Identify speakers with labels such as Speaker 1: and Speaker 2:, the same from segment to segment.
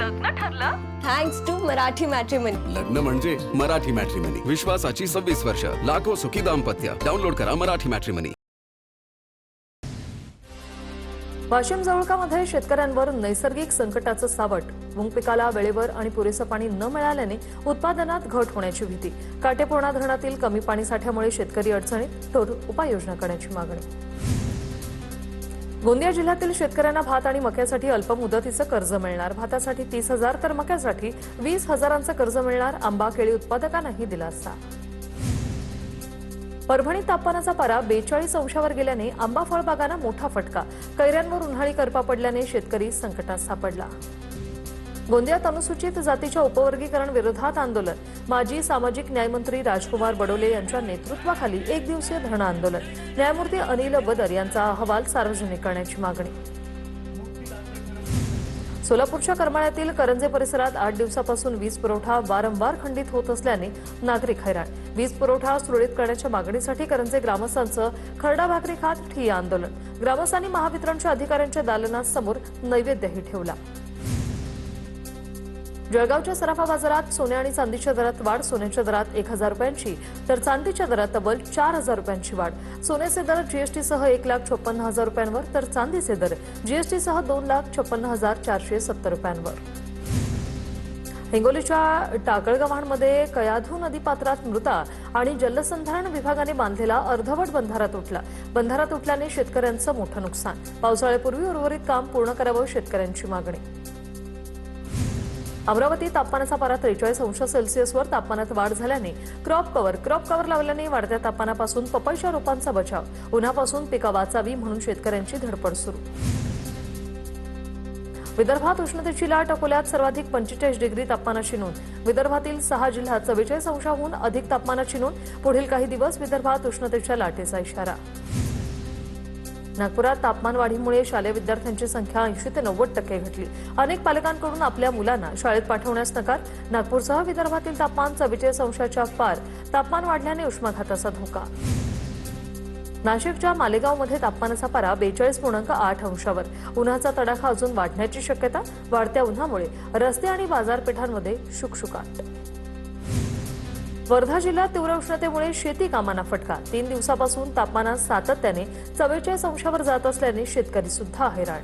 Speaker 1: लग्न ठरलं?
Speaker 2: Thanks to Marathi matrimony.
Speaker 3: लग्न म्हणजे मराठी मॅट्रिमनी. विश्वासाची 26 वर्ष. लाखो सुखी दाम्पत्य. डाउनलोड करा मराठी मॅट्रिमनी.
Speaker 4: वाशिम जवळकामध्ये शेतकऱ्यांवर नैसर्गिक संकटाचं सावट. मूग पिकाला वेळेवर आणि पुरेसं पाणी न मिळाल्याने उत्पादनात घट होण्याची भीती. काटेपूर्णा धरणातील कमी पाणीसाठ्यामुळे शेतकरी अडचणीत. ठोस उपाययोजना करण्याची मागणी. गोंदिया जिल्ह्यातील शेतकऱ्यांना भात आणि मक्यासाठी अल्प मुदतीचं कर्ज मिळणार. भातासाठी 30,000 तर मक्यासाठी 20,000चं कर्ज मिळणार. आंबा केळी उत्पादकांनाही दिलासा. परभणीत तापमानाचा पारा 42 अंशावर गेल्याने आंबा फळबागांना मोठा फटका. कैऱ्यांवर उन्हाळी करपा पडल्याने शेतकरी संकटात सापडला. गोंदियात अनुसूचित जातीच्या उपवर्गीकरण विरोधात आंदोलन. माजी सामाजिक न्यायमंत्री राजकुमार बडोले यांच्या नेतृत्वाखाली एक दिवसीय धरणं आंदोलन. न्यायमूर्ती अनिल बदर यांचा अहवाल सार्वजनिक करण्याची मागणी. सोलापूरच्या करमाळ्यातील करंजे परिसरात 8 दिवसापासून वीज पुरवठा वारंवार खंडित होत असल्याने नागरिक हैराण. वीज पुरवठा सुरळीत करण्याच्या मागणीसाठी करंजे ग्रामस्थांचं खरडा भाकरी खात ठिय्या आंदोलन. ग्रामस्थांनी महावितरणच्या अधिकाऱ्यांच्या दालनासमोर नैवेद्यही ठेवला. जळगावच्या सराफा बाजारात सोने आणि चांदीच्या दरात वाढ. सोन्याच्या दरात 1,000 रुपयांची तर चांदीच्या दरात तब्बल 4,000 रुपयांची वाढ. सोन्याचे दर जीएसटीसह 1,56,000 रुपयांवर तर चांदीचे दर जीएसटीसह 2,56,470 रुपयांवर. हिंगोलीच्या टाकळगव्हाणमध्ये कयाधू नदीपात्रात मृता आणि जलसंधारण विभागाने बांधलेला अर्धवट बंधारा तुटला. बंधारा तुटल्याने शेतकऱ्यांचं मोठं नुकसान. पावसाळ्यापूर्वी उर्वरित काम पूर्ण करावं शेतकऱ्यांची मागणी. अमरावती तापमानाचा पारा 43 अंश सेल्सिअसवर. तापमानात वाढ झाल्याने क्रॉप कव्हर लावल्याने वाढत्या तापमानापासून पपईच्या रोपांचा बचाव. उन्हापासून पिका वाचावी म्हणून शेतकऱ्यांची धडपड सुरू. विदर्भात उष्णतेची लाट. अकोल्यात सर्वाधिक 45 डिग्री तापमानाची नोंद. विदर्भातील 6 जिल्ह्यात 44 अंशांहून अधिक तापमानाची नोंद. पुढील काही दिवस विदर्भात उष्णतेच्या लाटेचा इशारा. नागपुरात तापमान वाढीमुळे शालेय विद्यार्थ्यांची संख्या 80 ते 90% घटली. अनेक पालकांकडून आपल्या मुलांना शाळेत पाठवण्यास नकार. नागपूरसह विदर्भातील तापमान 44 अंशाच्या पार. तापमान वाढल्याने उष्माघाताचा धोका. नाशिकच्या मालेगावमध्ये तापमानाचा पारा 42.8 अंशावर. उन्हाचा तडाखा अजून वाढण्याची शक्यता. वाढत्या उन्हामुळे रस्ते आणि बाजारपेठांमध्ये शुकशुकाट. वर्धा जिल्ह्यात तीव्र उष्णतेमुळे शेती कामांना फटका. 3 दिवसापासून तापमानात सातत्याने 44 अंशावर जात असल्याने शेतकरी सुद्धा हैराण.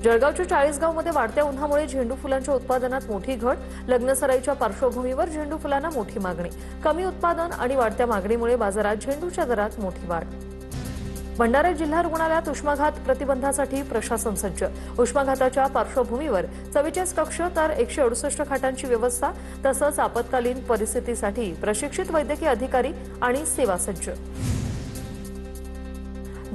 Speaker 4: जळगावच्या चाळीसगावमध्ये वाढत्या उन्हामुळे झेंडू फुलांच्या उत्पादनात मोठी घट. लग्नसराईच्या पार्श्वभूमीवर झेंडू फुलांना मोठी मागणी. कमी उत्पादन आणि वाढत्या मागणीमुळे बाजारात झेंडूच्या दरात मोठी वाढ. भंडारा जिल्हा रुग्णालयात उष्माघात प्रतिबंधासाठी प्रशासन सज्ज. उष्माघाताच्या पार्श्वभूमीवर 44 कक्ष तर 168 खाटांची व्यवस्था. तसंच आपत्कालीन परिस्थितीसाठी प्रशिक्षित वैद्यकीय अधिकारी आणि सेवा सज्ज.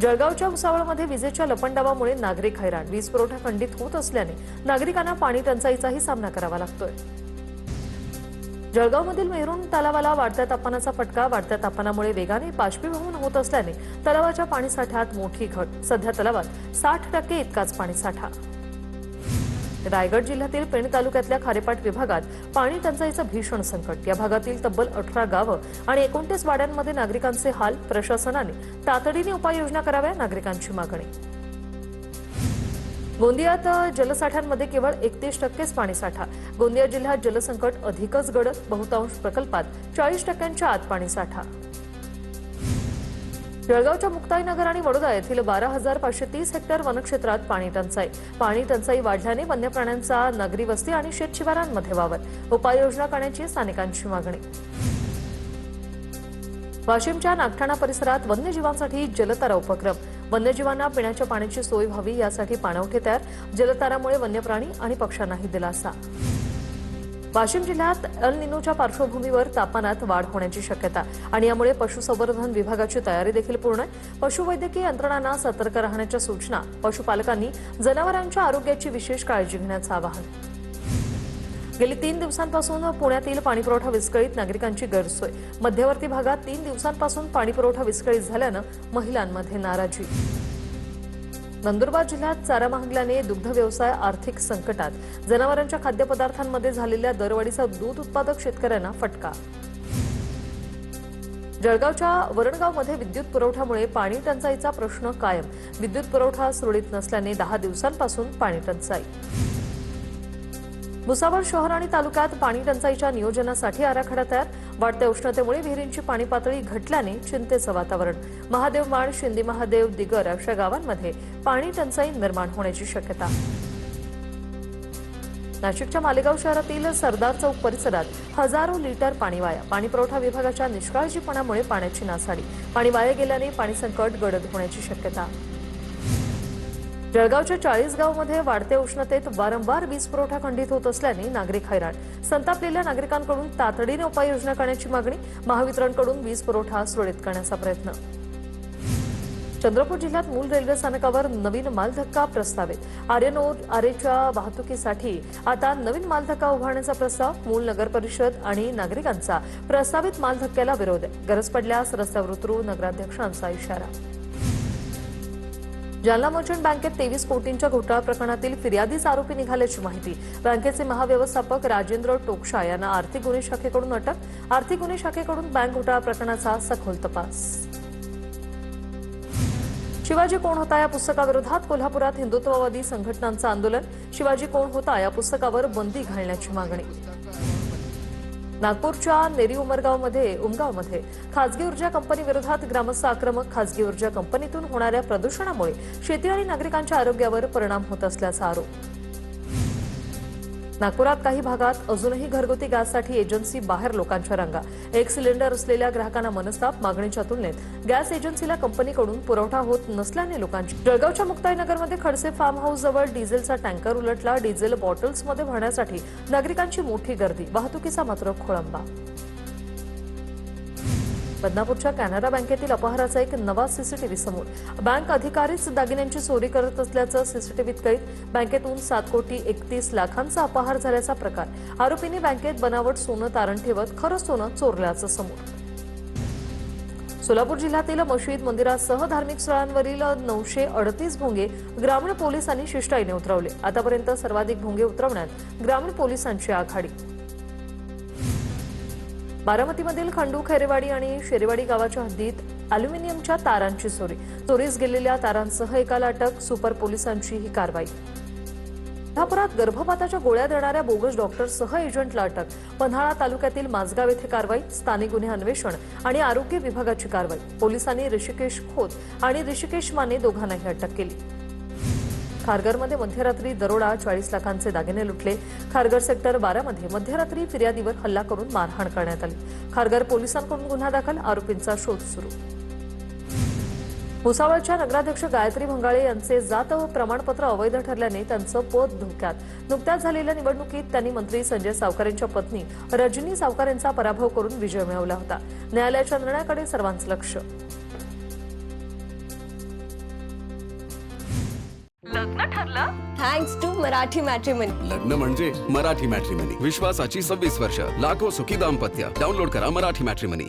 Speaker 4: जळगावच्या भुसावळमध्ये विजेच्या लपंडावामुळे नागरिक हैराण. वीज पुरवठा खंडित होत असल्याने नागरिकांना पाणी टंचाईचाही सामना करावा लागतोय. जळगावमधील मेहरून तलावाला वाढत्या तापमानाचा फटका. वाढत्या तापमानामुळे वेगाने बाष्पीभवन होत असल्याने तलावाच्या पाणीसाठ्यात मोठी घट. सध्या तलावात 60% इतकाच पाणीसाठा. रायगड जिल्ह्यातील पेण तालुक्यातल्या खारेपाट विभागात पाणी टंचाईचं भीषण संकट. या भागातील तब्बल 18 गावं आणि 29 वाड्यांमध्ये नागरिकांचे हाल. प्रशासनाने तातडीने उपाययोजना कराव्या नागरिकांची मागणी. गोंदियात जलसाठ्यांमध्ये केवळ 31%च पाणीसाठा. गोंदिया जिल्ह्यात जलसंकट अधिकच गडद. बहुतांश प्रकल्पात 40%च्या आत पाणीसाठा. जळगावच्या मुक्ताईनगर आणि वडोदा येथील 12,530 हेक्टर वनक्षेत्रात पाणी टंचाई. पाणी टंचाई वाढल्याने वन्य प्राण्यांचा नगरी वस्ती आणि शेतशिवारांमध्ये वावर. उपाययोजना करण्याची स्थानिकांची मागणी. वाशिमच्या नागठाणा परिसरात वन्यजीवांसाठी जलतारा उपक्रम. वन्यजीवांना पिण्याच्या पाण्याची सोय व्हावी यासाठी पाणवठे तयार. जलतारामुळे वन्यप्राणी आणि पक्ष्यांनाही दिलासा. वाशिम जिल्ह्यात अल निनोच्या पार्श्वभूमीवर तापमानात वाढ होण्याची शक्यता आणि यामुळे पशुसंवर्धन विभागाची तयारी देखील पूर्ण आहे. पशुवैद्यकीय यंत्रणांना सतर्क राहण्याच्या सूचना. पशुपालकांनी जनावरांच्या आरोग्याची विशेष काळजी घेण्याचं आवाहन. गेली 3 दिवसांपासून पुण्यातील पाणीपुरवठा विस्कळीत. नागरिकांची गैरसोय. मध्यवर्ती भागात 3 दिवसांपासून पाणीपुरवठा विस्कळीत झाल्यानं महिलांमध्ये नाराजी. नंदुरबार जिल्ह्यात चारा महागल्याने दुग्ध व्यवसाय आर्थिक संकटात. जनावरांच्या खाद्यपदार्थांमध्ये झालेल्या दरवाढीचा दूध उत्पादक शेतकऱ्यांना फटका. जळगावच्या वरणगावमध्ये विद्युत पुरवठ्यामुळे पाणी टंचाईचा प्रश्न कायम. विद्युत पुरवठा सुरळीत नसल्याने 10 दिवसांपासून पाणी टंचाई. भुसावळ शहर आणि तालुक्यात पाणी टंचाईच्या नियोजनासाठी आराखडा तयार. वाढत्या उष्णतेमुळे विहिरींची पाणी पातळी घटल्याने चिंतेचं वातावरण. महादेवमाळ, शिंदी महादेव, दिगर अशा गावांमध्ये पाणी टंचाई निर्माण होण्याची शक्यता. नाशिकच्या मालेगाव शहरातील सरदार चौक परिसरात हजारो लिटर पाणी वाया. पाणी पुरवठा विभागाच्या निष्काळजीपणामुळे पाण्याची नासाडी. पाणी वाया गेल्याने पाणी संकट गडद होण्याची शक्यता. जळगावच्या 40 गावांमध्ये वाढत्या उष्णतेत वारंवार वीज पुरवठा खंडित होत असल्याने नागरिक हैराण. संतापलेल्या नागरिकांकडून तातडीने उपाययोजना करण्याची मागणी. महावितरणकडून वीज पुरवठा सुरळीत करण्याचा प्रयत्न. चंद्रपूर जिल्ह्यात मूल रेल्वे स्थानकावर नवीन मालधक्का प्रस्तावित. आरेच्या वाहतुकीसाठी आता नवीन मालधक्का उभारण्याचा प्रस्ताव. मूल नगर परिषद आणि नागरिकांचा प्रस्तावित मालधक्क्याला विरोध आहे. गरज पडल्यास रस्त्यावर उतरू, नगराध्यक्षांचा इशारा. जालना मर्चंट बँकेत 23 कोटींच्या घोटाळा प्रकरणातील फिर्यादीच आरोपी निघाल्याची माहिती. बँकेचे महाव्यवस्थापक राजेंद्र टोकशा यांना आर्थिक गुन्हे शाखेकडून अटक. आर्थिक गुन्हे शाखेकडून बँक घोटाळा प्रकरणाचा सखोल तपास. शिवाजी कोण होता या पुस्तकाविरोधात कोल्हापुरात हिंदुत्ववादी संघटनांचं आंदोलन. शिवाजी कोण होता या पुस्तकावर बंदी घालण्याची मागणी. नागपूरच्या नेरी उमगावमध्ये खासगी ऊर्जा कंपनी विरोधात ग्रामस्थ आक्रमक. खासगी ऊर्जा कंपनीतून होणाऱ्या प्रदूषणामुळे शेती आणि नागरिकांच्या आरोग्यावर परिणाम होत असल्याचा आरोप. नागपुरात काही भागात अजूनही घरगुती गॅससाठी एजन्सी बाहेर लोकांच्या रांगा. एक सिलेंडर असलेल्या ग्राहकांना मनस्ताप. मागणीच्या तुलनेत गॅस एजन्सीला कंपनीकडून पुरवठा होत नसल्याने लोकांची. जळगावच्या मुक्ताईनगरमध्ये खडसे फार्म हाऊस जवळ डिझेलचा टँकर उलटला. डिझेल बॉटल्समध्ये भरण्यासाठी नागरिकांची मोठी गर्दी. वाहतुकीचा मात्र खोळंबा. बदनापूरच्या कॅनरा बँकेतील अपहाराचा एक नवा सीसीटीव्ही समोर. बँक अधिकारीच दागिन्यांची चोरी करत असल्याचं सीसीटीव्हीत कैद. बँकेतून 7,31,00,000 अपहार झाल्याचा प्रकार. आरोपींनी बँकेत बनावट सोनं तारण ठेवत खरं सोनं चोरल्याचं समोर. सोलापूर जिल्ह्यातील मशीद मंदिरासह धार्मिक स्थळांवरील 938 भोंगे ग्रामीण पोलिसांनी शिष्टाईने उतरवले. आतापर्यंत सर्वाधिक भोंगे उतरवण्यात ग्रामीण पोलिसांची आघाडी. बारामतीमधील खंडू, खैरेवाडी आणि शेरेवाडी गावाच्या हद्दीत अॅल्युमिनियमच्या तारांची चोरी. चोरीस गेलेल्या तारांसह एकाला अटक. सुपर पोलिसांची ही कारवाई. कोल्हापुरात गर्भपाताच्या गोळ्या देणाऱ्या बोगस डॉक्टरसह एजंटला अटक. पन्हाळा तालुक्यातील माझगाव येथे कारवाई. स्थानिक गुन्हे अन्वेषण आणि आरोग्य विभागाची कारवाई. पोलिसांनी ऋषिकेश खोत आणि ऋषिकेश माने दोघांनाही अटक केली. खारघरमध्ये मध्यरात्री दरोडा. 40 लाखांचे दागिने लुटले. खारघर सेक्टर 12 मध्ये मध्यरात्री फिर्यादीवर हल्ला करून मारहाण करण्यात आली. खारघर पोलिसांकडून गुन्हा दाखल. आरोपींचा शोध सुरू. भुसावळच्या नगराध्यक्ष गायत्री भंगाळे यांचे जात प्रमाणपत्र अवैध ठरल्याने त्यांचं पद धोक्यात. नुकत्याच झालेल्या निवडणुकीत त्यांनी मंत्री संजय सावकार यांच्या पत्नी रजनी सावकार यांचा पराभव करून विजय मिळवला होता. न्यायालयाच्या निर्णयाकडे सर्वांचं लक्ष.
Speaker 2: लग्न ठरलं थँक्स टू मराठी मॅट्रिमनी.
Speaker 3: लग्न म्हणजे मराठी मॅट्रिमनी. विश्वासाची 26 वर्ष. लाखो सुखी दाम्पत्य. डाउनलोड करा मराठी मॅट्रिमनी.